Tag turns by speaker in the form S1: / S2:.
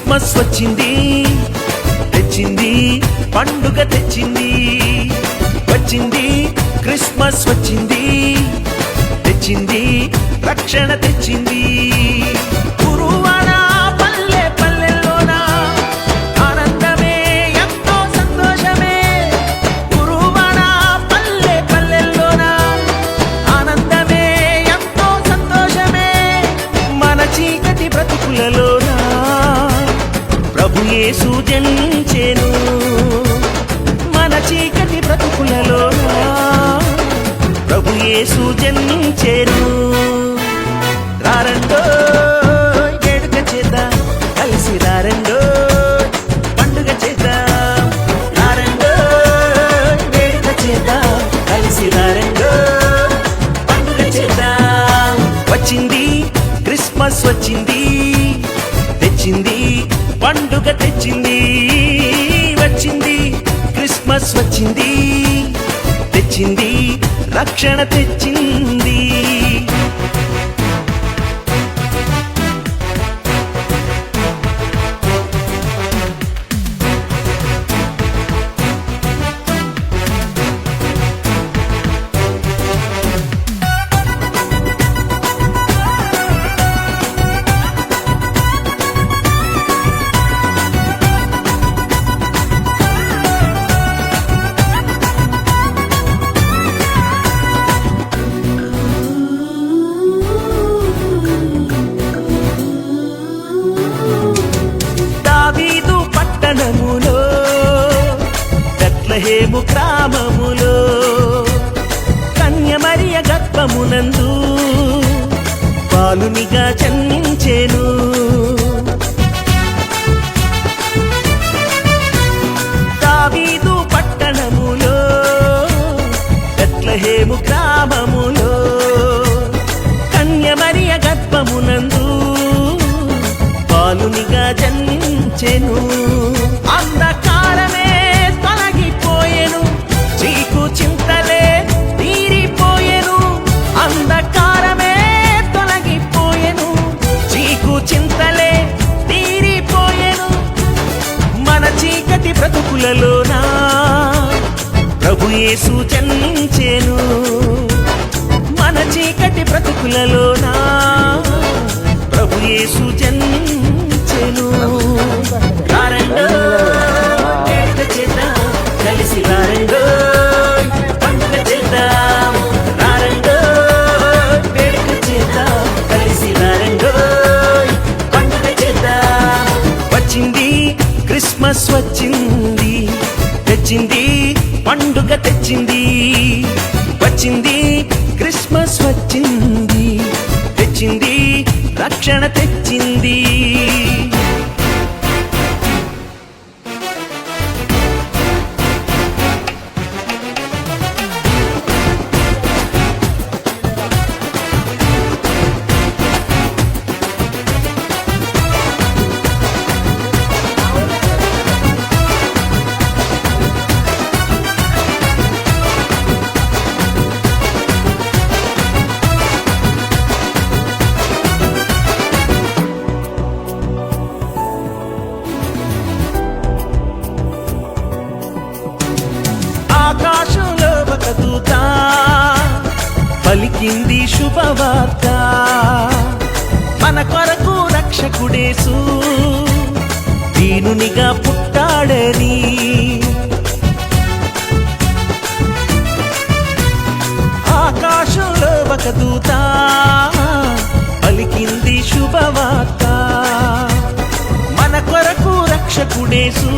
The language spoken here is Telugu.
S1: క్రిస్మస్ వచ్చింది, తెచ్చింది పండుగ తెచ్చింది. వచ్చింది క్రిస్మస్ వచ్చింది, తెచ్చింది రక్షణ తెచ్చింది. గురువాడ పల్లె పల్లెల్లోన ఆనందమే ఎంతో సంతోషమే. గురువాడ పల్లె పల్లెల్లోన ఆనందమే ఎంతో సంతోషమే. మన చీకటి బ్రతుకులలోన ప్రభు యేసు జనించెను. మన చీకటి బ్రతుకులలోన ప్రభు యేసు జనించెను. రారండో వేడుక చేద్దాం, కలిసి రారండో పండుగ చేద్దాం. రారండో వేడుక చేద్దాం, కలిసి రారండో పండుగ చేద్దాం. వచ్చింది క్రిస్మస్ వచ్చింది, తెచ్చింది పండుగ తెచ్చింది. వచ్చింది క్రిస్మస్ వచ్చింది, తెచ్చింది రక్షణ తెచ్చింది. దావీదు పట్టణములో, బెత్లెహేము గ్రామములో, కన్య మరియ గర్భమునందు బాలునిగా జన్మించెను. దావీదు పట్టణములో, బెత్లెహేము గ్రామములో, కన్య మరియ గర్భమునందు బాలునిగా జన్మించెను. అంధకారమే తొలగిపోయెను, చీకు చింతలే తీరిపోయెను. అంధకారమే తొలగిపోయెను, చీకు చింతలే తీరిపోయెను. మన చీకటి బ్రతుకులలోన ప్రభు యేసు జన్మించెను. మన చీకటి బ్రతుకులలోన ప్రభు యేసు జన్మించెను. రారండో వేడుక చేద్దాం, కలిసి రారండో పండుగ చేద్దాం. రారండో వేడుక చేద్దాం, కలిసి రారండో పండుగ చేద్దాం. వచ్చింది క్రిస్మస్ వచ్చింది, తెచ్చింది పండుగ తెచ్చింది. వచ్చింది క్రిస్మస్ వచ్చింది, తెచ్చింది రక్షణ తెచ్చింది. ఆకాశంలో ఒక దూత పలికింది శుభవార్త. మన కొరకు రక్షకుడేసు దీనునిగా పుట్టాడని. ఆకాశంలో ఒక దూత పలికింది శుభవార్త. మన కొరకు రక్షకుడేసు